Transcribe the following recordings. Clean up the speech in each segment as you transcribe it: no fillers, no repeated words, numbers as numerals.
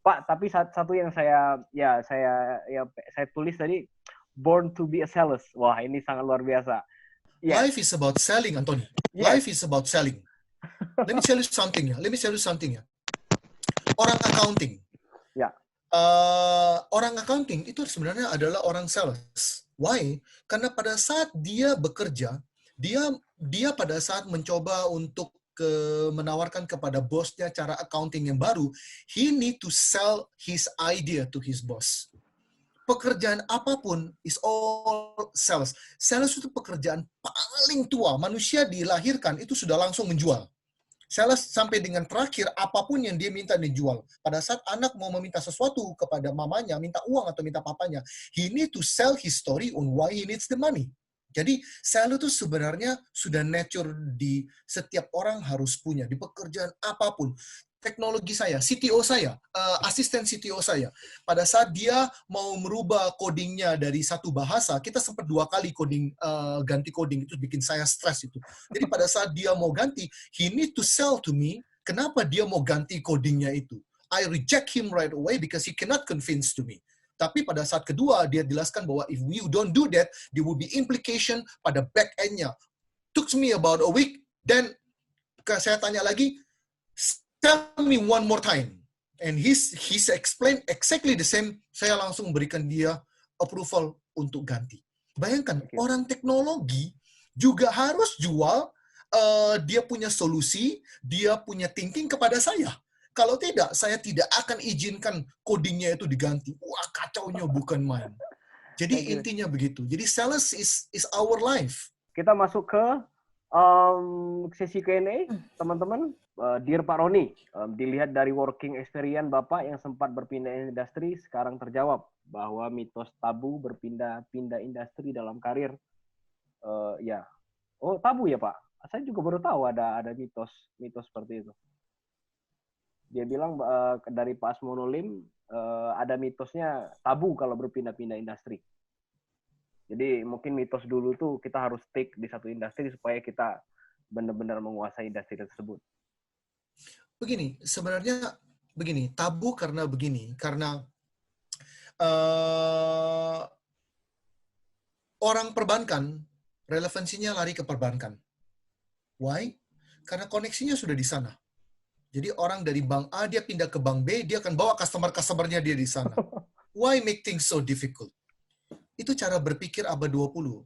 Pak, tapi satu yang saya tulis tadi, born to be a sales. Wah, ini sangat luar biasa. Life is about selling, Anthony. Yes. Life is about selling. Let me tell you something ya. Orang accounting. Ya. Orang accounting itu sebenarnya adalah orang sales. Why? Karena pada saat dia bekerja, dia pada saat mencoba untuk menawarkan kepada bosnya cara accounting yang baru, he need to sell his idea to his boss. Pekerjaan apapun is all sales. Sales itu pekerjaan paling tua. Manusia dilahirkan itu sudah langsung menjual. Sales sampai dengan terakhir, apapun yang dia minta dijual. Pada saat anak mau meminta sesuatu kepada mamanya, minta uang atau minta papanya, he need to sell his story on why he needs the money. Jadi, sales itu sebenarnya sudah nature di setiap orang harus punya, di pekerjaan apapun. Teknologi saya, CTO saya, asisten CTO saya, pada saat dia mau merubah codingnya dari satu bahasa, kita sempat 2 kali ganti coding, itu bikin saya stres itu. Jadi pada saat dia mau ganti, he need to sell to me, kenapa dia mau ganti codingnya itu. I reject him right away because he cannot convince to me. Tapi pada saat kedua, dia jelaskan bahwa if you don't do that, there will be implication pada back end-nya. Took me about a week, then saya tanya lagi, tell me one more time. And he's explained exactly the same. Saya langsung berikan dia approval untuk ganti. Bayangkan, orang teknologi juga harus jual, dia punya solusi, dia punya thinking kepada saya. Kalau tidak, saya tidak akan izinkan codingnya itu diganti. Wah, kacaunya bukan main. Jadi intinya begitu. Jadi sales is our life. Kita masuk ke sesi Q&A, teman-teman. Dear Pak Roni, dilihat dari working experience Bapak yang sempat berpindah industri, sekarang terjawab bahwa mitos tabu berpindah-pindah industri dalam karir. Ya, oh tabu ya Pak? Saya juga baru tahu ada mitos seperti itu. Dia bilang dari Pak Asmonolim ada mitosnya tabu kalau berpindah-pindah industri. Jadi mungkin mitos dulu tuh kita harus stick di satu industri supaya kita benar-benar menguasai industri tersebut. Begini, sebenarnya begini, tabu karena orang perbankan relevansinya lari ke perbankan. Why? Karena koneksinya sudah di sana. Jadi orang dari bank A dia pindah ke bank B, dia akan bawa customer-customernya dia di sana. Why make things so difficult? Itu cara berpikir abad 20.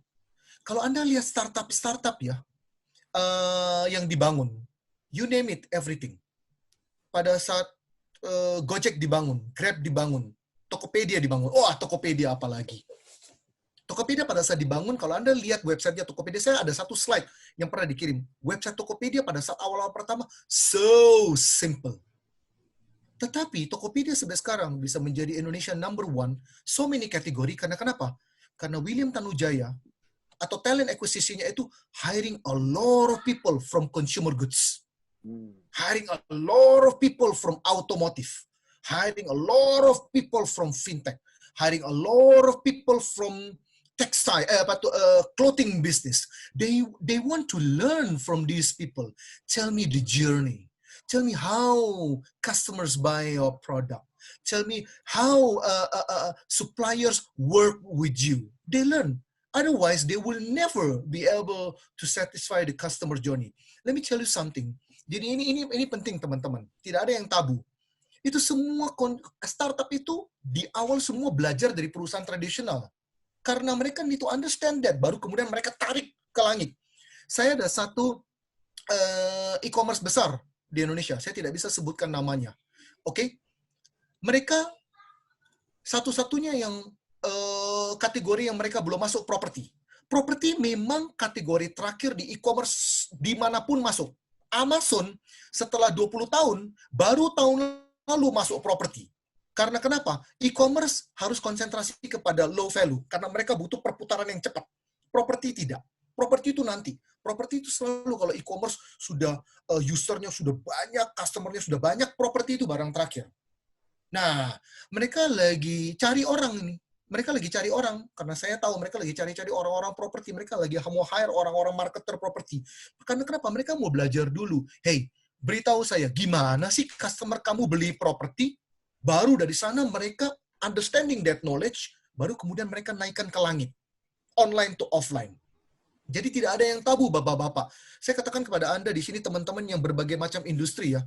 Kalau Anda lihat startup ya, yang dibangun, you name it, everything. Pada saat Gojek dibangun, Grab dibangun, Tokopedia dibangun. Oh, Tokopedia apalagi. Tokopedia pada saat dibangun, kalau Anda lihat websitenya Tokopedia, saya ada satu slide yang pernah dikirim. Website Tokopedia pada saat awal-awal pertama, so simple. Tetapi Tokopedia sampai sekarang bisa menjadi Indonesia number 1, so many kategori, karena kenapa? Karena William Tanujaya, atau talent acquisition-nya itu hiring a lot of people from consumer goods. Hiring a lot of people from automotive. Hiring a lot of people from fintech. Hiring a lot of people from textile, clothing business. They want to learn from these people. Tell me the journey. Tell me how customers buy your product. Tell me how suppliers work with you. They learn. Otherwise, they will never be able to satisfy the customer journey. Let me tell you something. Jadi ini penting teman-teman. Tidak ada yang tabu. Itu semua startup itu di awal semua belajar dari perusahaan tradisional. Karena mereka need to understand that, baru kemudian mereka tarik ke langit. Saya ada satu e-commerce besar di Indonesia, saya tidak bisa sebutkan namanya. Oke? Mereka satu-satunya yang kategori yang mereka belum masuk properti. Properti memang kategori terakhir di e-commerce dimanapun masuk. Amazon setelah 20 tahun, baru tahun lalu masuk properti. Karena kenapa? E-commerce harus konsentrasi kepada low value, karena mereka butuh perputaran yang cepat. Properti tidak. Properti itu nanti. Properti itu selalu kalau e-commerce sudah usernya sudah banyak, customernya sudah banyak, properti itu barang terakhir. Nah, mereka lagi cari orang ini. Mereka lagi cari orang, karena saya tahu mereka lagi cari-cari orang-orang properti. Mereka lagi mau hire orang-orang marketer properti. Karena kenapa? Mereka mau belajar dulu. Hey, beritahu saya, gimana sih customer kamu beli properti? Baru dari sana mereka understanding that knowledge, baru kemudian mereka naikkan ke langit. Online to offline. Jadi tidak ada yang tabu, Bapak-bapak. Saya katakan kepada Anda di sini, teman-teman yang berbagai macam industri ya,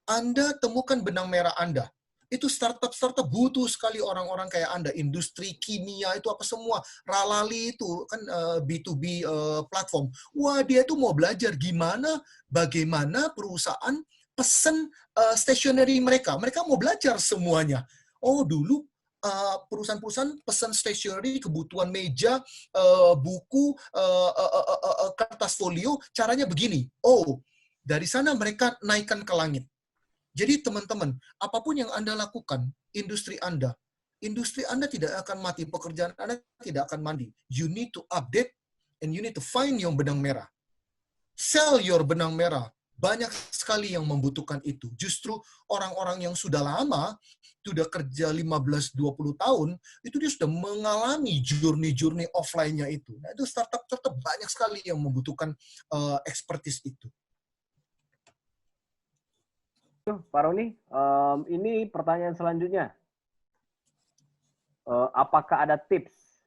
Anda temukan benang merah Anda. Itu startup-startup butuh sekali orang-orang kayak Anda. Industri kimia itu apa semua. Ralali itu kan B2B platform. Wah, dia itu mau belajar bagaimana perusahaan pesen stationery mereka. Mereka mau belajar semuanya. Oh, dulu perusahaan-perusahaan pesan stationery, kebutuhan meja, buku, kertas folio, caranya begini. Oh, dari sana mereka naikkan ke langit. Jadi teman-teman, apapun yang Anda lakukan, industri Anda tidak akan mati, pekerjaan Anda tidak akan mati. You need to update and you need to find your benang merah. Sell your benang merah. Banyak sekali yang membutuhkan itu. Justru orang-orang yang sudah lama, sudah kerja 15-20 tahun, itu dia sudah mengalami journey offline-nya itu. Nah, itu startup banyak sekali yang membutuhkan expertise itu. Pak Roni, ini pertanyaan selanjutnya. Apakah ada tips?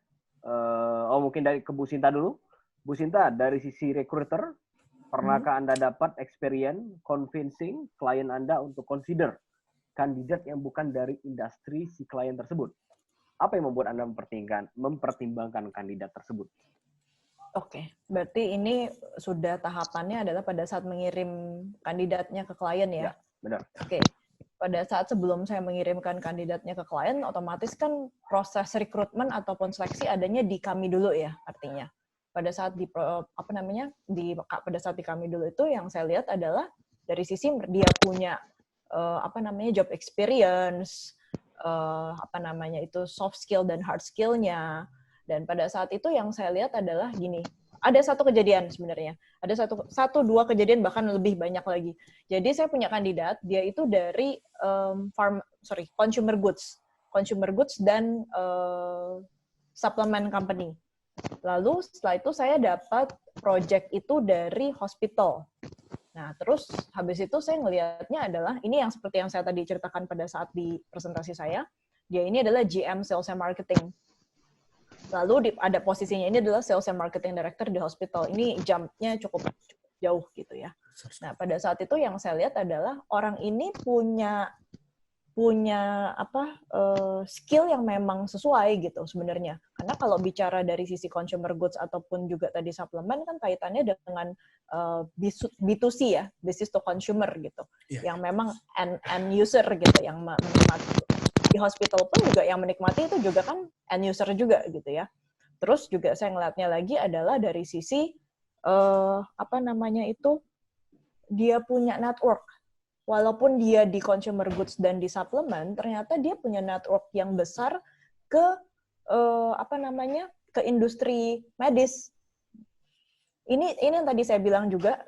Mungkin dari ke Bu Sinta dulu. Bu Sinta, dari sisi recruiter, pernahkah Anda dapat experience convincing klien Anda untuk consider kandidat yang bukan dari industri si klien tersebut? Apa yang membuat Anda mempertimbangkan kandidat tersebut? Oke, berarti ini sudah tahapannya adalah pada saat mengirim kandidatnya ke klien ya? Benar. Oke, pada saat sebelum saya mengirimkan kandidatnya ke klien, otomatis kan proses rekrutmen ataupun seleksi adanya di kami dulu ya, artinya. Pada saat pada saat di kami dulu itu yang saya lihat adalah dari sisi dia punya job experience, soft skill dan hard skill-nya. Dan pada saat itu yang saya lihat adalah gini, ada satu kejadian sebenarnya. Ada dua kejadian, bahkan lebih banyak lagi. Jadi saya punya kandidat, dia itu dari consumer goods dan supplement company. Lalu setelah itu saya dapat project itu dari hospital. Nah, terus habis itu saya ngelihatnya adalah, ini yang seperti yang saya tadi ceritakan pada saat di presentasi saya, dia ini adalah GM Sales and Marketing. Lalu ada posisinya ini adalah Sales and Marketing Director di hospital. Ini jump-nya cukup jauh gitu ya. Nah, pada saat itu yang saya lihat adalah orang ini punya skill yang memang sesuai gitu sebenarnya. Karena kalau bicara dari sisi consumer goods ataupun juga tadi suplemen kan kaitannya dengan B2C ya, business to consumer gitu. Yang memang end user gitu yang menikmati. Di hospital pun juga yang menikmati itu juga kan end user juga gitu ya. Terus juga saya ngeliatnya lagi adalah dari sisi dia punya network. Walaupun dia di consumer goods dan di suplemen, ternyata dia punya network yang besar ke ke industri medis. Ini yang tadi saya bilang juga,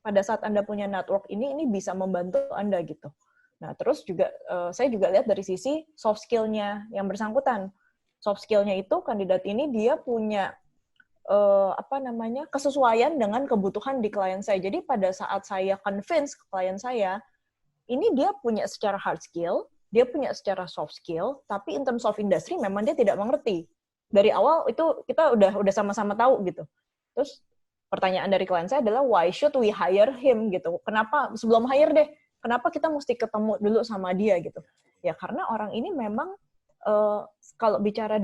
pada saat Anda punya network ini bisa membantu Anda gitu. Nah, terus juga saya juga lihat dari sisi soft skill-nya yang bersangkutan. Soft skill-nya itu kandidat ini dia punya kesesuaian dengan kebutuhan di klien saya. Jadi pada saat saya convince ke klien saya, ini dia punya secara hard skill, dia punya secara soft skill, tapi in terms of industry memang dia tidak mengerti. Dari awal itu kita udah sama-sama tahu gitu. Terus pertanyaan dari klien saya adalah why should we hire him gitu. Kenapa sebelum hire deh? Kenapa kita mesti ketemu dulu sama dia gitu? Ya karena orang ini memang kalau bicara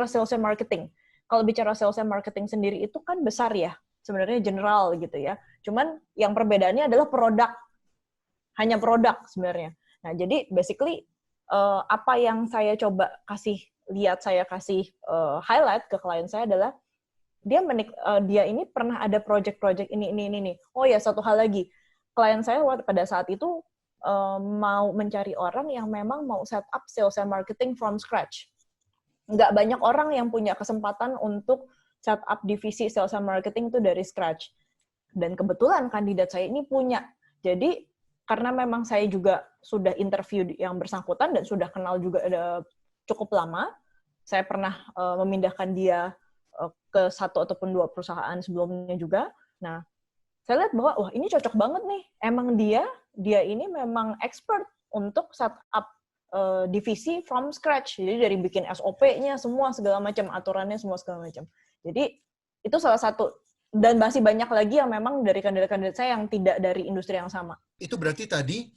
sales and marketing, kalau bicara sales and marketing sendiri itu kan besar ya, sebenarnya general gitu ya. Cuman yang perbedaannya adalah hanya produk sebenarnya. Nah jadi basically apa yang saya coba saya kasih highlight ke klien saya adalah dia ini pernah ada project ini. Oh ya satu hal lagi. Klien saya pada saat itu mau mencari orang yang memang mau set up sales and marketing from scratch. Nggak banyak orang yang punya kesempatan untuk set up divisi sales and marketing itu dari scratch. Dan kebetulan kandidat saya ini punya. Jadi, karena memang saya juga sudah interview yang bersangkutan dan sudah kenal juga cukup lama, saya pernah memindahkan dia ke satu ataupun dua perusahaan sebelumnya juga. Nah, saya lihat bahwa wah ini cocok banget nih. Emang dia ini memang expert untuk set up divisi from scratch. Jadi dari bikin SOP-nya semua segala macam, aturannya semua segala macam. Jadi itu salah satu, dan masih banyak lagi yang memang dari kandidat-kandidat saya yang tidak dari industri yang sama. Itu berarti tadi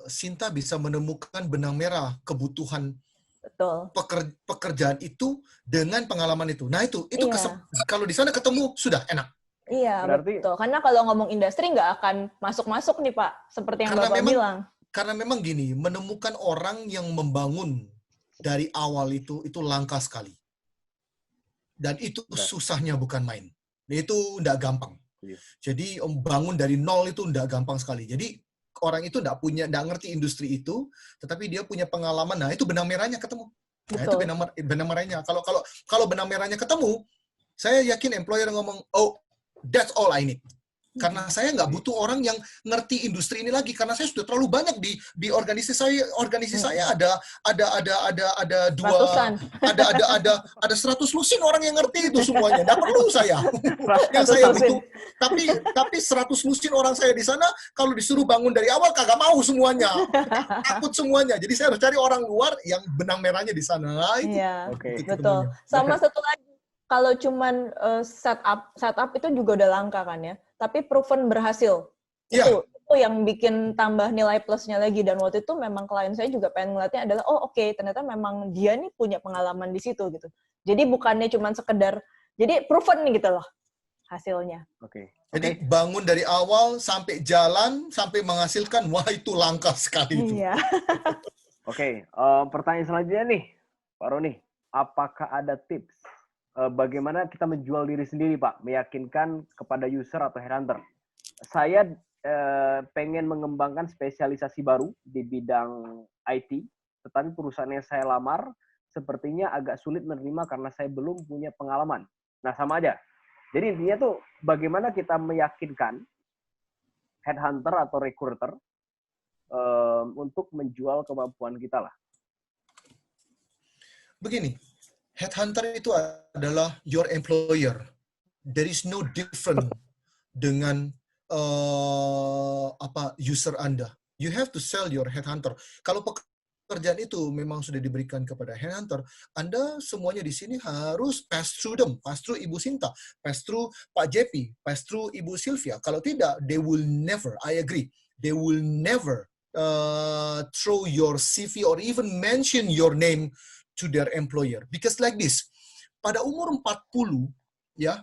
Sinta bisa menemukan benang merah kebutuhan Betul. pekerjaan itu dengan pengalaman itu. Nah itu Iya. kalau di sana ketemu sudah enak. Iya, Berarti- betul. Karena kalau ngomong industri nggak akan masuk-masuk nih, Pak. Seperti yang Bapak bilang. Karena memang gini, menemukan orang yang membangun dari awal itu langka sekali. Dan itu susahnya bukan main. Itu nggak gampang. Iya. Jadi bangun dari nol itu nggak gampang sekali. Jadi orang itu nggak ngerti industri itu, tetapi dia punya pengalaman. Nah itu benang merahnya ketemu. Nah itu benang merahnya. Kalau benang merahnya ketemu, saya yakin employer ngomong, oh, that's all I need. Karena saya nggak butuh orang yang ngerti industri ini lagi, karena saya sudah terlalu banyak di organisasi saya. Organisasi saya ada 100 lusin orang yang ngerti itu semuanya. Nggak perlu saya. Yang saya butuh, tapi 100 lusin orang saya di sana, kalau disuruh bangun dari awal kagak mau semuanya, takut semuanya. Jadi saya harus cari orang luar yang benang merahnya di sana. Nah, itu. Iya, Oke. betul. Sama satu lagi, kalau cuman setup itu juga udah langka kan ya. Tapi proven berhasil. Yeah. Itu yang bikin tambah nilai plusnya lagi. Dan waktu itu memang klien saya juga pengen ngeliatnya adalah, oh oke, ternyata memang dia nih punya pengalaman di situ gitu. Jadi bukannya cuman sekedar, jadi proven nih gitu loh hasilnya. Oke. Jadi bangun dari awal sampai jalan, sampai menghasilkan, wah itu langka sekali itu. Iya. Oke, pertanyaan selanjutnya nih, Pak Roni. Apakah ada tips bagaimana kita menjual diri sendiri, Pak, meyakinkan kepada user atau headhunter? Saya pengen mengembangkan spesialisasi baru di bidang IT, tetapi perusahaan yang saya lamar sepertinya agak sulit menerima karena saya belum punya pengalaman. Nah, sama aja. Jadi intinya tuh bagaimana kita meyakinkan headhunter atau recruiter untuk menjual kemampuan kita lah. Begini, headhunter itu adalah your employer. There is no different dengan user Anda. You have to sell your headhunter. Kalau pekerjaan itu memang sudah diberikan kepada headhunter, Anda semuanya di sini harus pass through them, pass through Ibu Sinta, pass through Pak JP, pass through Ibu Sylvia. Kalau tidak, they will never, I agree, they will never throw your CV or even mention your name to their employer. Because like this, pada umur 40,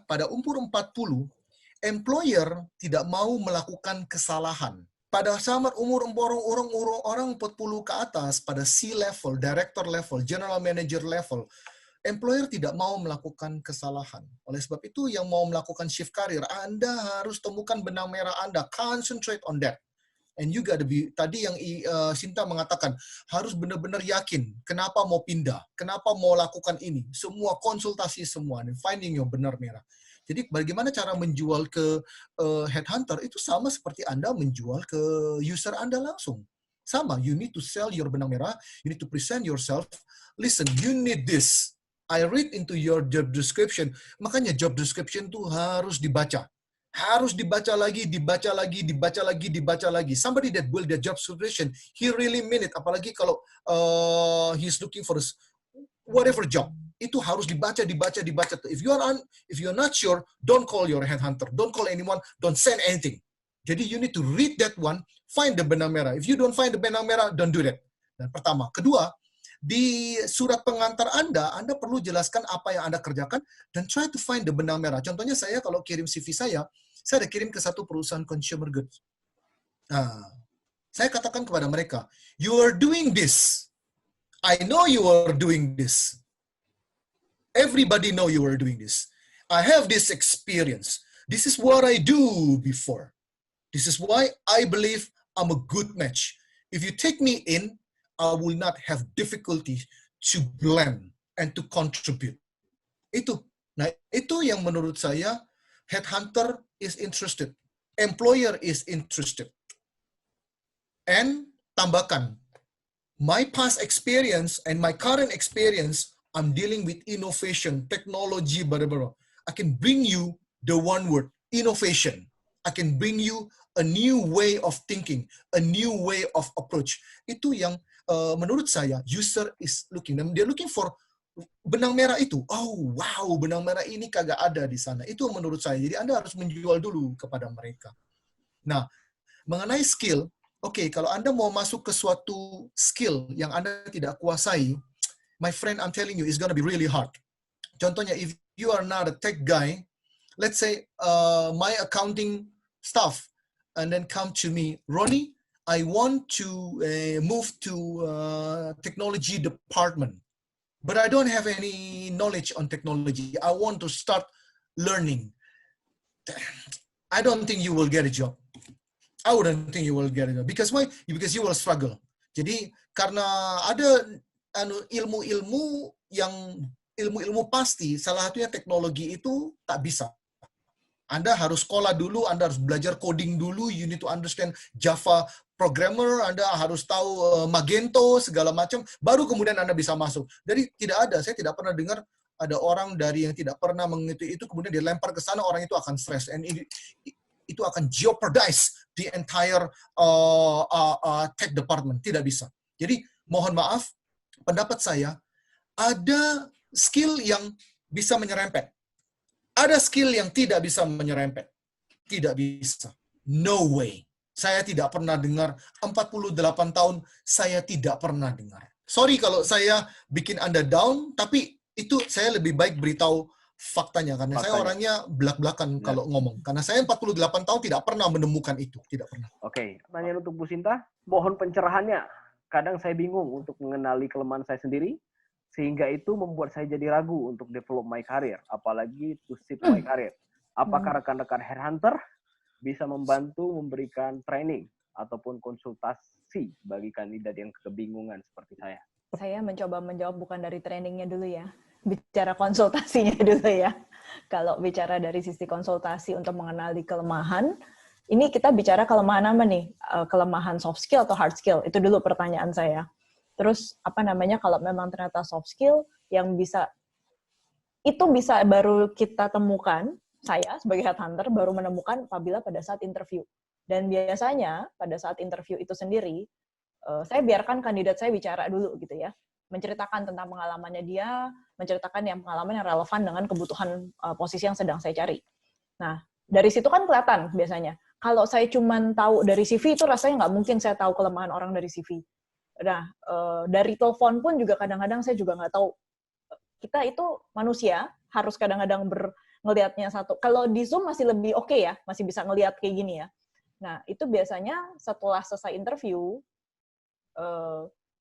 pada umur 40, employer tidak mau melakukan kesalahan. Pada saat umur orang 40 ke atas, pada C-level, director level, general manager level, employer tidak mau melakukan kesalahan. Oleh sebab itu, yang mau melakukan shift career, Anda harus temukan benang merah Anda, concentrate on that. And you gotta be, tadi yang Sinta mengatakan, harus benar-benar yakin kenapa mau pindah, kenapa mau lakukan ini. Semua konsultasi semua, finding your benar merah. Jadi bagaimana cara menjual ke headhunter, itu sama seperti Anda menjual ke user Anda langsung. Sama, you need to sell your benang merah, you need to present yourself. Listen, you need this. I read into your job description. Makanya job description itu harus dibaca. Harus dibaca lagi. Somebody that build their job description, he really mean it. Apalagi kalau he's looking for whatever job, itu harus dibaca. If you're not sure, don't call your headhunter, don't call anyone, don't send anything. Jadi you need to read that one, find the benang merah. If you don't find the benang merah, don't do that. Dan pertama, kedua, di surat pengantar Anda perlu jelaskan apa yang Anda kerjakan dan try to find the benang merah. Contohnya saya kalau kirim CV saya ada kirim ke satu perusahaan consumer goods. Nah, saya katakan kepada mereka, you are doing this. I know you are doing this. Everybody know you are doing this. I have this experience. This is what I do before. This is why I believe I'm a good match. If you take me in, I will not have difficulty to blend and to contribute. Itu. Nah, itu yang menurut saya headhunter is interested. Employer is interested. And tambahkan, my past experience and my current experience, I'm dealing with innovation, technology, blah, blah, blah. I can bring you the one word, innovation. I can bring you a new way of thinking, a new way of approach. Itu yang menurut saya user is looking. They're looking for benang merah itu. Oh, wow, benang merah ini kagak ada di sana. Itu menurut saya. Jadi Anda harus menjual dulu kepada mereka. Nah, mengenai skill, oke, kalau Anda mau masuk ke suatu skill yang Anda tidak kuasai, my friend, I'm telling you, it's gonna be really hard. Contohnya, if you are not a tech guy, let's say my accounting staff, and then come to me, Ronnie, I want to move to technology department, but I don't have any knowledge on technology. I want to start learning. I don't think you will get a job. I wouldn't think you will get a job. Because why? Because you will struggle. Jadi karena ada ilmu-ilmu pasti, salah satunya teknologi itu tak bisa. Anda harus sekolah dulu, Anda harus belajar coding dulu, you need to understand Java programmer, Anda harus tahu Magento, segala macam, baru kemudian Anda bisa masuk. Jadi saya tidak pernah dengar ada orang dari yang tidak pernah mengikuti itu, kemudian dilempar ke sana, orang itu akan stres. And itu akan jeopardize the entire tech department. Tidak bisa. Jadi, mohon maaf, pendapat saya, ada skill yang bisa menyerempet. Ada skill yang tidak bisa menyerempet. Tidak bisa. No way. Saya tidak pernah dengar. 48 tahun, saya tidak pernah dengar. Sorry kalau saya bikin Anda down, tapi itu saya lebih baik beritahu faktanya. Karena saya orangnya belak-belakan kalau ngomong. Karena saya 48 tahun tidak pernah menemukan itu. Tidak pernah. Oke, pertanyaan untuk Bu Sinta. Mohon pencerahannya. Kadang saya bingung untuk mengenali kelemahan saya sendiri. Sehingga itu membuat saya jadi ragu untuk develop my career, apalagi to shift my career. Apakah rekan-rekan headhunter bisa membantu memberikan training ataupun konsultasi bagi kandidat yang kebingungan seperti saya? Saya mencoba menjawab bukan dari trainingnya dulu ya, bicara konsultasinya dulu ya. Kalau bicara dari sisi konsultasi untuk mengenali kelemahan, ini kita bicara kelemahan apa nih? Kelemahan soft skill atau hard skill? Itu dulu pertanyaan saya. Terus kalau memang ternyata soft skill yang bisa baru kita temukan, saya sebagai headhunter baru menemukan apabila pada saat interview. Dan biasanya pada saat interview itu sendiri, saya biarkan kandidat saya bicara dulu gitu ya, menceritakan tentang pengalamannya dia, menceritakan pengalaman yang relevan dengan kebutuhan posisi yang sedang saya cari. Nah, dari situ kan kelihatan biasanya. Kalau saya cuma tahu dari CV itu rasanya nggak mungkin saya tahu kelemahan orang dari CV. Nah, dari telepon pun juga kadang-kadang saya juga nggak tahu. Kita itu manusia, harus kadang-kadang ngelihatnya satu. Kalau di Zoom masih lebih oke ya, masih bisa ngelihat kayak gini ya. Nah, itu biasanya setelah selesai interview,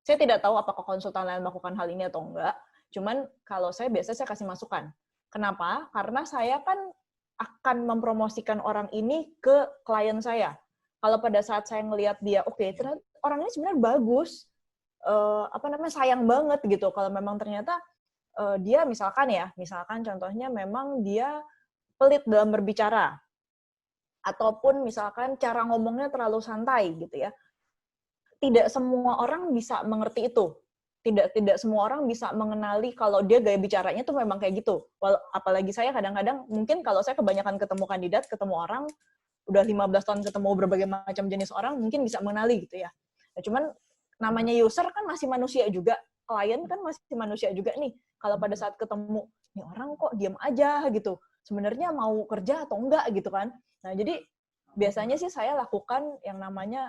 saya tidak tahu apakah konsultan lain melakukan hal ini atau enggak. Cuman kalau saya biasanya saya kasih masukan. Kenapa? Karena saya kan akan mempromosikan orang ini ke klien saya. Kalau pada saat saya ngelihat dia, oke, ternyata orang ini sebenarnya bagus, sayang banget gitu. Kalau memang ternyata dia misalkan contohnya memang dia pelit dalam berbicara, ataupun misalkan cara ngomongnya terlalu santai gitu ya. Tidak semua orang bisa mengerti itu. Tidak semua orang bisa mengenali kalau dia gaya bicaranya tuh memang kayak gitu. Apalagi saya kadang-kadang, mungkin kalau saya kebanyakan ketemu kandidat, ketemu orang, udah 15 tahun ketemu berbagai macam jenis orang, mungkin bisa mengenali gitu ya. Nah, cuman namanya user kan masih manusia juga, klien kan masih manusia juga nih. Kalau pada saat ketemu, nih orang kok diam aja gitu, sebenarnya mau kerja atau enggak gitu kan. Nah, jadi biasanya sih saya lakukan yang namanya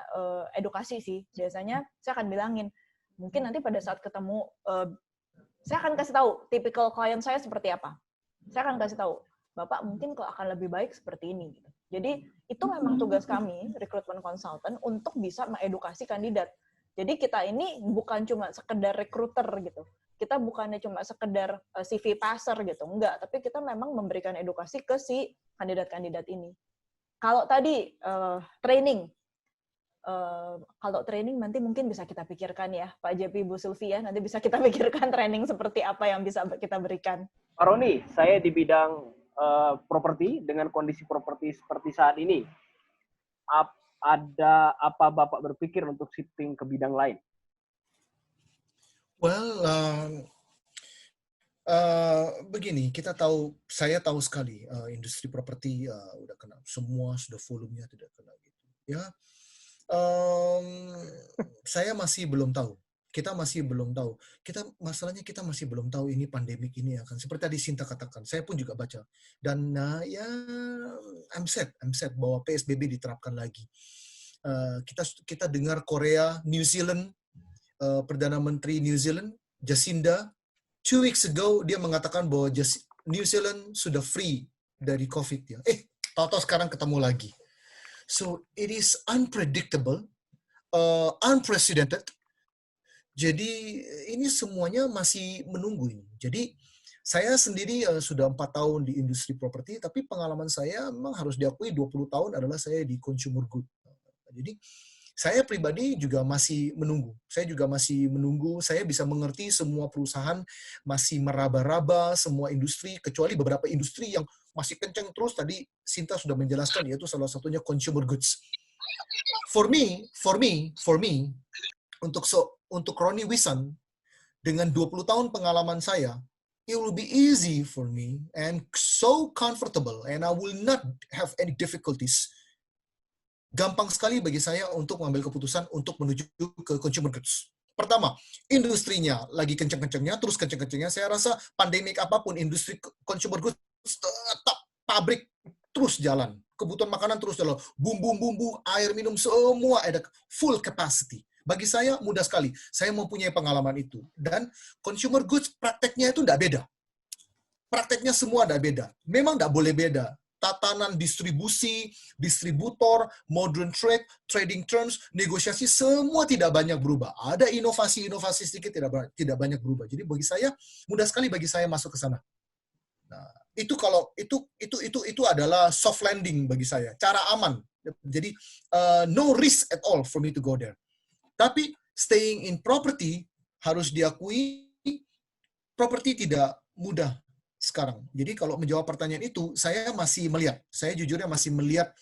edukasi sih. Biasanya saya akan bilangin, mungkin nanti pada saat ketemu, saya akan kasih tahu tipikal klien saya seperti apa. Saya akan kasih tahu, Bapak mungkin kok akan lebih baik seperti ini. Jadi itu memang tugas kami, recruitment consultant, untuk bisa mengedukasi kandidat. Jadi kita ini bukan cuma sekedar recruiter gitu. Kita bukannya cuma sekedar CV passer gitu, enggak. Tapi kita memang memberikan edukasi ke si kandidat-kandidat ini. Kalau tadi training, kalau training nanti mungkin bisa kita pikirkan ya, Pak JP, Bu Sylvia, nanti bisa kita pikirkan training seperti apa yang bisa kita berikan. Pak Roni, saya di bidang properti, dengan kondisi properti seperti saat ini, ada apa Bapak berpikir untuk shifting ke bidang lain? Well, begini, saya tahu sekali industri properti udah kena, semua sudah volumenya tidak kena gitu. Ya, saya masih belum tahu. Kita masih belum tahu. Masalahnya kita masih belum tahu ini pandemik ini akan seperti tadi Sinta katakan. Saya pun juga baca. Dan ya, I'm sad bahwa PSBB diterapkan lagi. Kita dengar Korea, New Zealand, Perdana Menteri New Zealand, Jacinda, 2 weeks ago dia mengatakan bahwa New Zealand sudah free dari COVID ya. Tahu-tahu sekarang ketemu lagi. So it is unpredictable, unprecedented. Jadi ini semuanya masih menunggu ini. Jadi saya sendiri sudah 4 tahun di industri properti, tapi pengalaman saya memang harus diakui 20 tahun adalah saya di consumer good. Jadi saya pribadi juga masih menunggu. Saya bisa mengerti semua perusahaan masih meraba-raba semua industri, kecuali beberapa industri yang masih kencang terus. Tadi Sinta sudah menjelaskan, yaitu salah satunya consumer goods. For me, untuk Ronnie Wisan, dengan 20 tahun pengalaman saya, it will be easy for me and so comfortable and I will not have any difficulties. Gampang sekali bagi saya untuk mengambil keputusan untuk menuju ke consumer goods. Pertama, industrinya lagi kenceng-kencengnya, terus kenceng-kencengnya. Saya rasa pandemik apapun, industri consumer goods tetap, pabrik terus jalan. Kebutuhan makanan terus jalan. Bumbu-bumbu, air minum, semua ada full capacity. Bagi saya mudah sekali. Saya mempunyai pengalaman itu. Dan consumer goods prakteknya itu tidak beda. Prakteknya semua tidak beda. Memang tidak boleh beda. Tatanan distribusi, distributor, modern trade, trading terms, negosiasi, semua tidak banyak berubah. Ada inovasi-inovasi sedikit, tidak banyak berubah. Jadi bagi saya, mudah sekali bagi saya masuk ke sana. Nah, itu adalah soft landing bagi saya, cara aman. Jadi no risk at all for me to go there. Tapi staying in property harus diakui, property tidak mudah sekarang. Jadi kalau menjawab pertanyaan itu, saya jujurnya masih melihat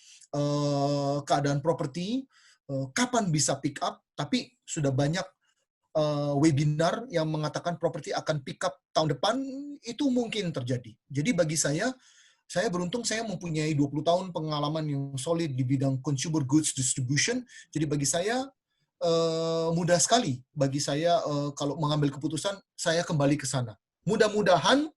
keadaan properti, kapan bisa pick up, tapi sudah banyak webinar yang mengatakan properti akan pick up tahun depan, itu mungkin terjadi. Jadi bagi saya beruntung saya mempunyai 20 tahun pengalaman yang solid di bidang consumer goods distribution. Jadi bagi saya mudah sekali bagi saya kalau mengambil keputusan, saya kembali ke sana. Mudah-mudahan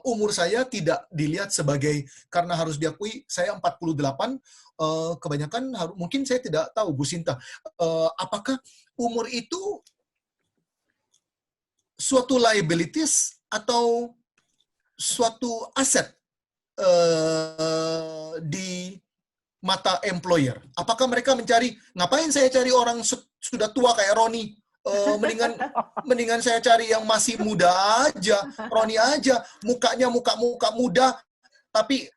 umur saya tidak dilihat sebagai, karena harus diakui saya 48, kebanyakan mungkin saya tidak tahu Bu Sinta, apakah umur itu suatu liabilities atau suatu aset di mata employer? Apakah mereka mencari, ngapain saya cari orang sudah tua kayak Ronnie? Mendingan saya cari yang masih muda aja, Ronnie aja, mukanya muka muda, tapi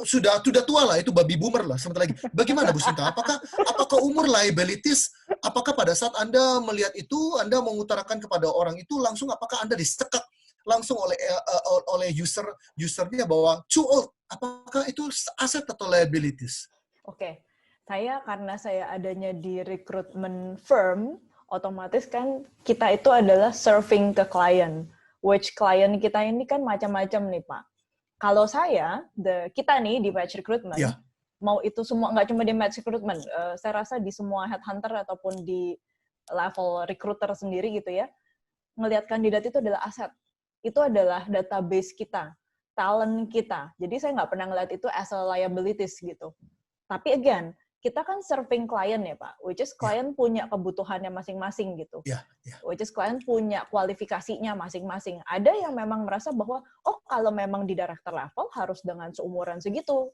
sudah tua lah, itu baby boomer lah sebentar lagi. Bagaimana Bu Sinta? Apakah umur liabilities? Apakah pada saat Anda melihat itu, Anda mengutarakan kepada orang itu langsung, apakah Anda disekak langsung oleh usernya bahwa too old? Apakah itu aset atau liabilities? Oke. Karena saya adanya di recruitment firm, otomatis kan kita itu adalah serving ke klien. Which klien kita ini kan macam-macam nih, Pak. Kalau kita nih di Match Recruitment, mau itu semua, nggak cuma di Match Recruitment, saya rasa di semua headhunter ataupun di level recruiter sendiri gitu ya, ngelihat kandidat itu adalah aset. Itu adalah database kita, talent kita. Jadi saya nggak pernah ngelihat itu as a liabilities gitu. Tapi again, kita kan serving klien ya Pak, which is klien punya kebutuhannya masing-masing gitu. Which is klien punya kualifikasinya masing-masing. Ada yang memang merasa bahwa, kalau memang di director level harus dengan seumuran segitu,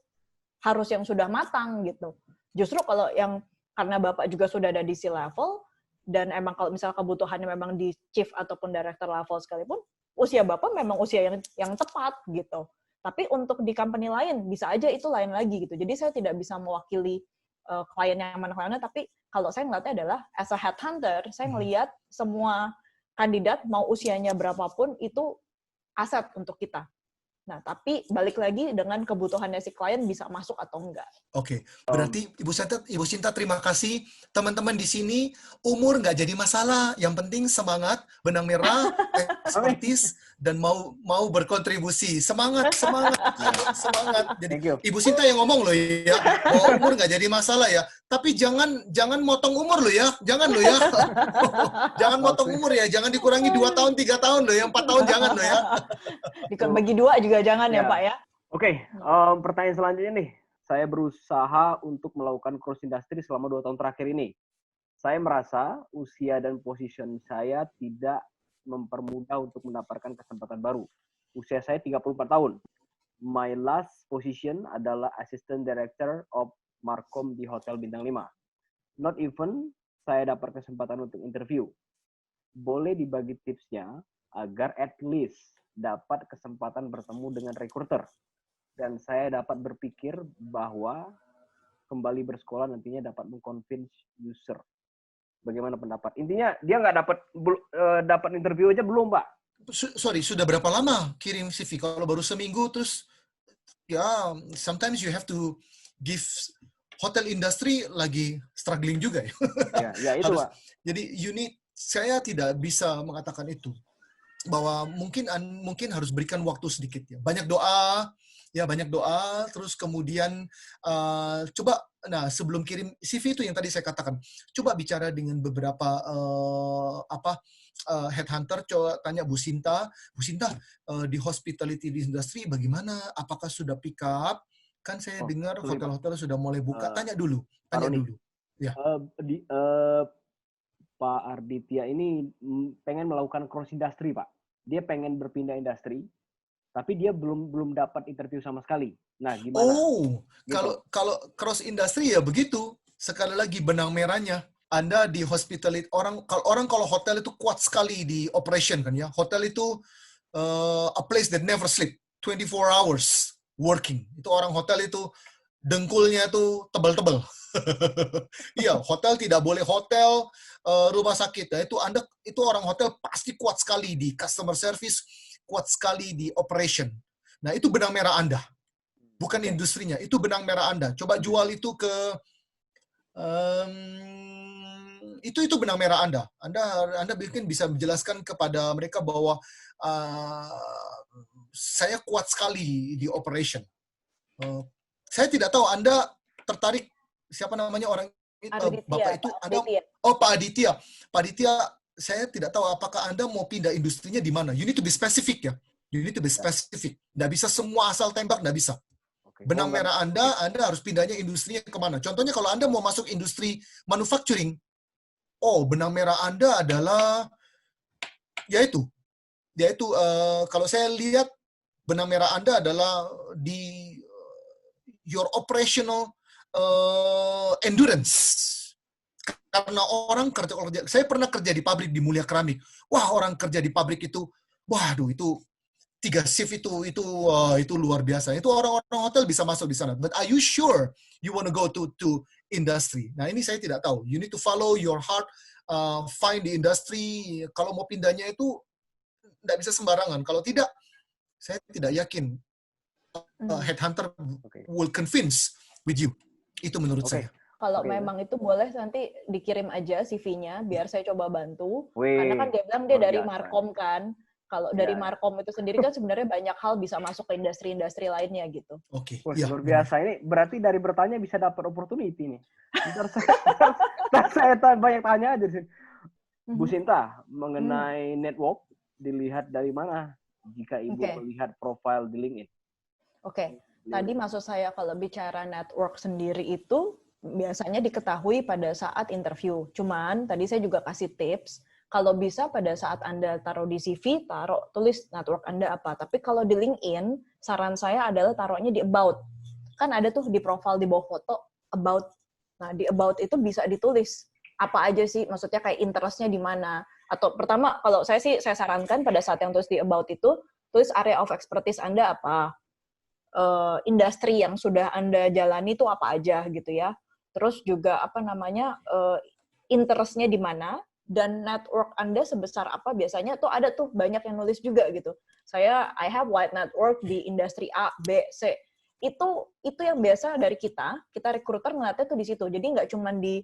harus yang sudah matang gitu. Justru kalau yang, karena Bapak juga sudah ada di C-level, dan emang kalau misalnya kebutuhannya memang di chief ataupun director level sekalipun, usia Bapak memang usia yang tepat gitu. Tapi untuk di company lain, bisa aja itu lain lagi gitu. Jadi saya tidak bisa mewakili klien yang mana-mana, tapi kalau saya ngeliatnya adalah as a headhunter, saya ngelihat semua kandidat mau usianya berapapun itu aset untuk kita. Nah, tapi balik lagi dengan kebutuhannya si klien bisa masuk atau enggak. Oke, berarti Ibu Sinta terima kasih. Teman-teman di sini, umur nggak jadi masalah. Yang penting semangat, benang merah, ekspertis, dan mau berkontribusi. Semangat, semangat, semangat. Jadi Thank you. Ibu Sinta yang ngomong loh ya, bahwa umur nggak jadi masalah ya. Tapi jangan motong umur loh ya, jangan loh ya. Jangan motong umur ya, jangan dikurangi 2 tahun, 3 tahun loh ya, 4 tahun jangan loh ya. Bagi 2 juga jangan ya Ya. Pak ya. Oke, pertanyaan selanjutnya nih. Saya berusaha untuk melakukan cross industry selama 2 tahun terakhir ini. Saya merasa usia dan position saya tidak mempermudah untuk mendapatkan kesempatan baru. Usia saya 34 tahun. My last position adalah Assistant Director of Markom di Hotel Bintang 5. Not even saya dapat kesempatan untuk interview. Boleh dibagi tipsnya agar at least dapat kesempatan bertemu dengan recruiter. Dan saya dapat berpikir bahwa kembali bersekolah nantinya dapat mengconvince user. Bagaimana pendapat? Intinya dia nggak dapat interview aja belum, Pak. Sorry, sudah berapa lama kirim CV? Kalau baru seminggu, terus ya sometimes you have to give. Hotel industry lagi struggling juga ya. Ya itu, Pak. Jadi saya tidak bisa mengatakan itu. Bahwa mungkin harus berikan waktu sedikit ya. Banyak doa, terus kemudian coba, sebelum kirim CV itu yang tadi saya katakan, coba bicara dengan beberapa headhunter, coba tanya Bu Sinta, di hospitality industry bagaimana? Apakah sudah pick up? Kan saya dengar hotel-hotel sudah mulai buka. Tanya dulu. Ya. Pak Arditya ini pengen melakukan cross industry, Pak. Dia pengen berpindah industri, tapi dia belum dapat interview sama sekali. Nah, gimana? Oh, gitu. Kalau cross industry ya begitu. Sekali lagi benang merahnya. Anda di hospitality, kalau hotel itu kuat sekali di operation kan ya. Hotel itu a place that never sleep, 24 hours working. Itu orang hotel itu dengkulnya tuh tebal-tebal. Iya, hotel tidak boleh hotel, rumah sakit. Nah, itu orang hotel pasti kuat sekali di customer service, kuat sekali di operation. Nah, itu benang merah Anda. Bukan industrinya, itu benang merah Anda. Coba jual itu ke itu benang merah Anda. Anda mungkin bisa menjelaskan kepada mereka bahwa saya kuat sekali di operation. Saya tidak tahu Anda tertarik siapa namanya orang Bapak itu ada. Oh, Pak Aditya. Pak Aditya, saya tidak tahu apakah Anda mau pindah industrinya di mana. You need to be specific ya. You need to be specific. Nggak bisa semua asal tembak, nggak bisa. Benang merah Anda harus pindahnya industrinya kemana. Contohnya kalau Anda mau masuk industri manufacturing, benang merah Anda adalah yaitu kalau saya lihat benang merah Anda adalah di your operational endurance. Karena orang kerja, saya pernah kerja di pabrik di Mulia Keramik. Wah, orang kerja di pabrik itu, waduh, itu 3 shift itu luar biasa. Itu orang-orang hotel bisa masuk di sana. But are you sure you want to go to industry? Nah, ini saya tidak tahu. You need to follow your heart, find the industry. Kalau mau pindahnya itu tidak bisa sembarangan. Kalau tidak, saya tidak yakin headhunter will convince with you. Itu menurut saya. Kalau memang itu boleh nanti dikirim aja CV-nya biar saya coba bantu. Karena kan dia bilang dia dari Markom kan. Kalau dari Markom itu sendiri kan sebenarnya banyak hal bisa masuk ke industri-industri lainnya gitu. Oke. Luar biasa ini. Berarti dari bertanya bisa dapat opportunity nih. Saya banyak tanya aja sih. Bu Sinta, mengenai network dilihat dari mana jika Ibu melihat profile di LinkedIn? Oke. Tadi maksud saya kalau bicara network sendiri itu biasanya diketahui pada saat interview. Cuman tadi saya juga kasih tips, kalau bisa pada saat Anda taruh di CV, tulis network Anda apa. Tapi kalau di LinkedIn, saran saya adalah taruhnya di about. Kan ada tuh di profile di bawah foto, about. Nah, di about itu bisa ditulis apa aja sih, maksudnya kayak interest-nya di mana. Atau pertama, kalau saya sarankan pada saat yang tulis di about itu, tulis area of expertise Anda apa. Industri yang sudah Anda jalani itu apa aja gitu ya. Terus juga interest-nya di mana. dan network Anda sebesar apa, biasanya tuh ada tuh banyak yang nulis juga gitu. I have wide network di industri A, B, C. Itu yang biasa dari kita recruiter ngeliatnya tuh di situ. Jadi nggak cuma di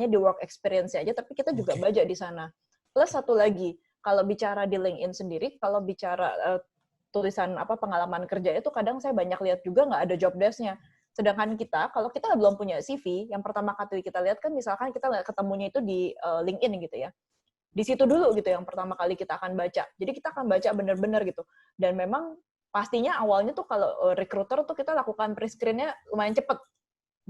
di work experience aja, tapi kita juga baca di sana. Plus satu lagi, kalau bicara di LinkedIn sendiri, kalau bicara tulisan pengalaman kerja itu kadang saya banyak lihat juga nggak ada job desk-nya. Sedangkan kita, kalau kita belum punya CV, yang pertama kali kita lihat kan misalkan kita nggak ketemunya itu di LinkedIn gitu ya. Di situ dulu gitu yang pertama kali kita akan baca. Jadi kita akan baca benar-benar gitu. Dan memang pastinya awalnya tuh kalau recruiter tuh kita lakukan pre-screen-nya lumayan cepat.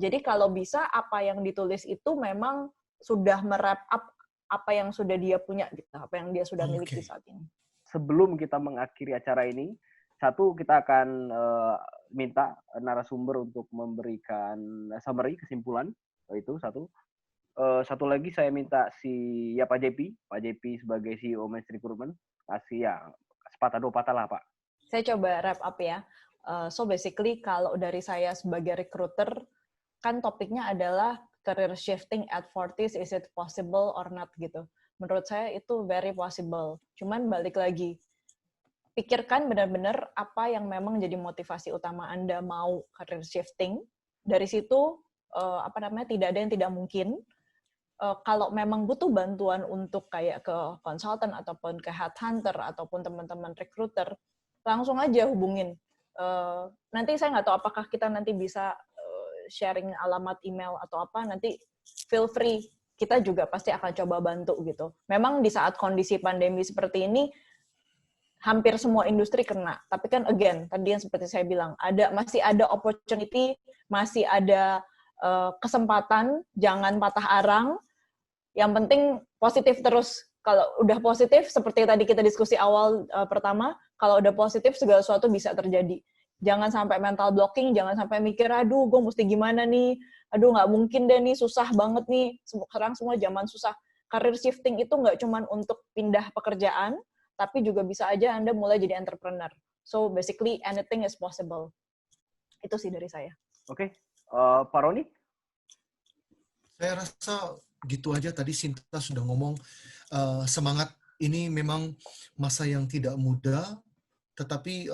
Jadi kalau bisa apa yang ditulis itu memang sudah merap up apa yang sudah dia punya gitu, apa yang dia sudah miliki saat ini. Sebelum kita mengakhiri acara ini, satu kita akan minta narasumber untuk memberikan summary kesimpulan, itu satu. Satu lagi saya minta Pak JP sebagai CEO Match Recruitment kasih sepatah dua patah lah Pak. Saya coba wrap up ya. So basically kalau dari saya sebagai recruiter kan topiknya adalah career shifting at 40s, is it possible or not gitu. Menurut saya itu very possible. Cuman balik lagi, pikirkan benar-benar apa yang memang jadi motivasi utama Anda mau career shifting. Dari situ tidak ada yang tidak mungkin. Kalau memang butuh bantuan untuk kayak ke konsultan ataupun ke headhunter ataupun teman-teman recruiter, langsung aja hubungin. Nanti saya nggak tahu apakah kita nanti bisa sharing alamat email atau apa, nanti feel free. Kita juga pasti akan coba bantu gitu. Memang di saat kondisi pandemi seperti ini, hampir semua industri kena. Tapi kan again, tadi yang seperti saya bilang, masih ada opportunity, masih ada kesempatan, jangan patah arang. Yang penting positif terus. Kalau udah positif, seperti tadi kita diskusi awal pertama, kalau udah positif segala sesuatu bisa terjadi. Jangan sampai mental blocking, jangan sampai mikir, aduh gue mesti gimana nih, aduh nggak mungkin deh nih, susah banget nih, sekarang semua zaman susah. Career shifting itu nggak cuma untuk pindah pekerjaan, tapi juga bisa aja Anda mulai jadi entrepreneur. So basically anything is possible. Itu sih dari saya. Oke. Pak Roni? Saya rasa gitu aja, tadi Sinta sudah ngomong, semangat ini memang masa yang tidak mudah, tetapi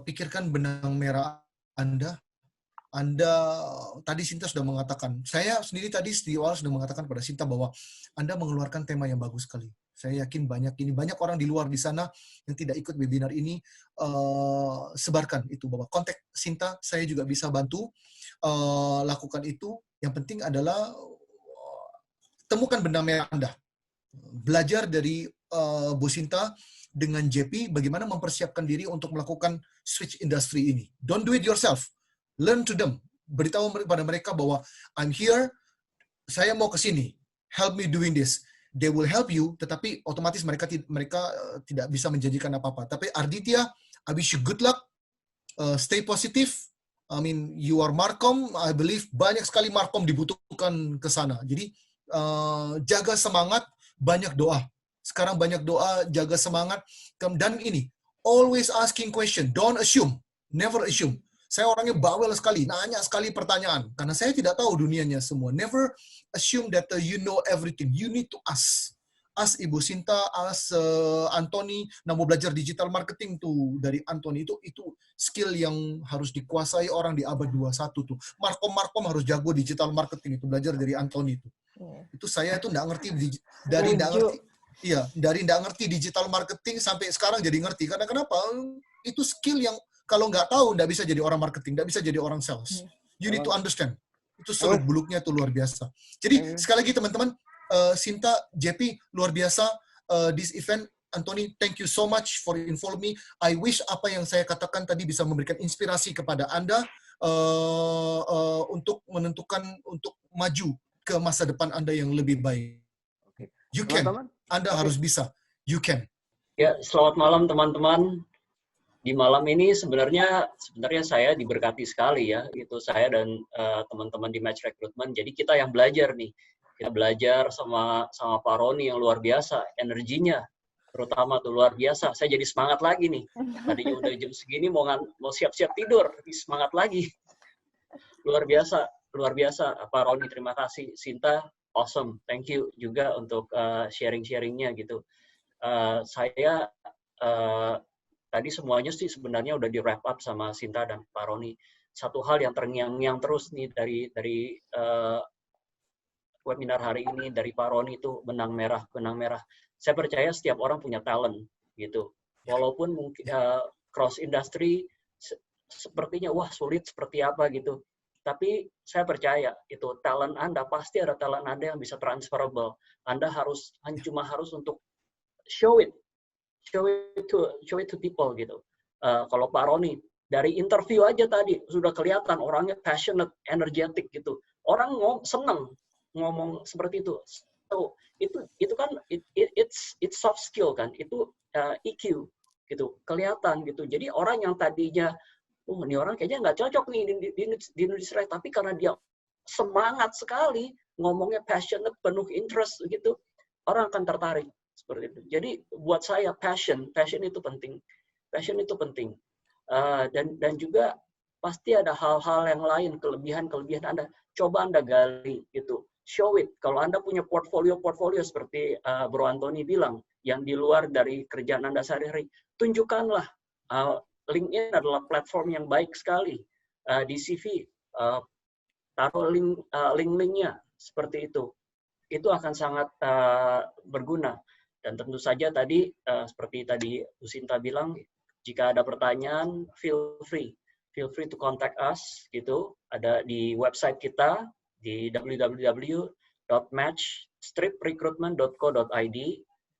pikirkan benang merah Anda. Tadi Sinta sudah mengatakan, saya sendiri tadi di awal sudah mengatakan pada Sinta bahwa Anda mengeluarkan tema yang bagus sekali. Saya yakin banyak orang di luar di sana yang tidak ikut webinar ini, sebarkan itu bahwa kontak Sinta, saya juga bisa bantu lakukan itu. Yang penting adalah temukan benang merah Anda. Belajar dari Bu Sinta dengan JP bagaimana mempersiapkan diri untuk melakukan switch industri ini. Don't do it yourself. Learn to them. Beritahu kepada mereka bahwa I'm here, saya mau ke sini. Help me doing this. They will help you, tetapi otomatis mereka tidak bisa menjanjikan apa-apa. Tapi Arditya, I wish you good luck. Stay positive. I mean, you are Markom. I believe banyak sekali Markom dibutuhkan ke sana. Jadi jaga semangat, banyak doa. Sekarang banyak doa, jaga semangat. Dan ini, always asking question. Don't assume. Never assume. Saya orangnya bawel sekali, nanya sekali pertanyaan. Karena saya tidak tahu dunianya semua. Never assume that you know everything. You need to ask. Ask Ibu Sinta, ask Anthony. Nah, mau belajar digital marketing tuh dari Anthony. Itu skill yang harus dikuasai orang di abad 21 tuh. Markom harus jago digital marketing itu. Belajar dari Anthony itu. Itu saya itu nggak ngerti. Dari nggak ngerti digital marketing sampai sekarang jadi ngerti. Karena kenapa? Itu skill yang kalau nggak tahu, nggak bisa jadi orang marketing, nggak bisa jadi orang sales. You need to understand. Itu seluk-beluknya itu luar biasa. Jadi, sekali lagi teman-teman, Sinta, JP, luar biasa. This event, Anthony, thank you so much for inform me. I wish apa yang saya katakan tadi bisa memberikan inspirasi kepada Anda untuk menentukan, untuk maju ke masa depan Anda yang lebih baik. You can. Anda harus bisa. You can. Ya, selamat malam teman-teman. Di malam ini sebenarnya saya diberkati sekali ya, itu saya dan teman-teman di Match Recruitment. Jadi kita yang belajar nih, kita belajar sama Pak Roni yang luar biasa, energinya terutama tuh luar biasa. Saya jadi semangat lagi nih. Tadinya udah jam segini mau siap-siap tidur, semangat lagi. Luar biasa Pak Roni, terima kasih. Sinta, awesome. Thank you juga untuk sharing-sharingnya gitu. Saya tadi semuanya sih sebenarnya udah di wrap up sama Sinta dan Pak Roni. Satu hal yang terngiang-ngiang terus nih dari webinar hari ini dari Pak Roni itu benang merah. Saya percaya setiap orang punya talent gitu. Walaupun mungkin cross industry sepertinya wah sulit seperti apa gitu. Tapi saya percaya itu talent Anda pasti ada talent Anda yang bisa transferable. Anda cuma harus untuk show it to people gitu. Kalau Pak Roni dari interview aja tadi sudah kelihatan orangnya passionate, energetic gitu. Orang seneng ngomong seperti itu. So, itu kan it's soft skill kan. Itu EQ gitu. Kelihatan gitu. Jadi orang yang tadinya ini orang kayaknya nggak cocok nih di industri, tapi karena dia semangat sekali, ngomongnya passionate, penuh interest gitu, orang akan tertarik seperti itu. Jadi buat saya passion itu penting. Passion itu penting. Dan juga pasti ada hal-hal yang lain, kelebihan Anda. Coba Anda gali gitu. Show it. Kalau Anda punya portfolio seperti Bro Anthony bilang, yang di luar dari kerjaan Anda sehari-hari, tunjukkanlah. LinkedIn adalah platform yang baik sekali. Di CV, taruh link-linknya seperti itu. Itu akan sangat berguna. Dan tentu saja tadi, seperti tadi Bu Sinta bilang, jika ada pertanyaan, feel free to contact us. Gitu. Ada di website kita, di www.match-recruitment.co.id.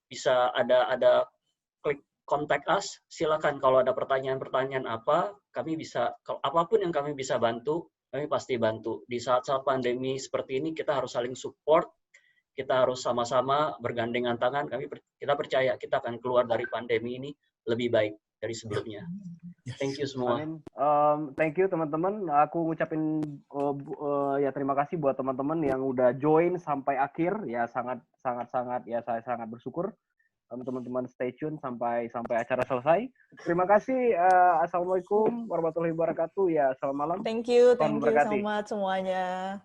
Bisa ada klik contact us, silakan kalau ada pertanyaan-pertanyaan apa, kami bisa, apapun yang kami bisa bantu, kami pasti bantu. Di saat-saat pandemi seperti ini, kita harus saling support, kita harus sama-sama bergandengan tangan, kita percaya kita akan keluar dari pandemi ini lebih baik dari sebelumnya. Thank you semua. Thank you teman-teman. Aku ngucapin ya terima kasih buat teman-teman yang udah join sampai akhir. Ya sangat ya saya sangat bersyukur. Teman-teman stay tune sampai acara selesai. Terima kasih. Assalamualaikum warahmatullahi wabarakatuh. Ya, selamat malam. Thank you so much semuanya.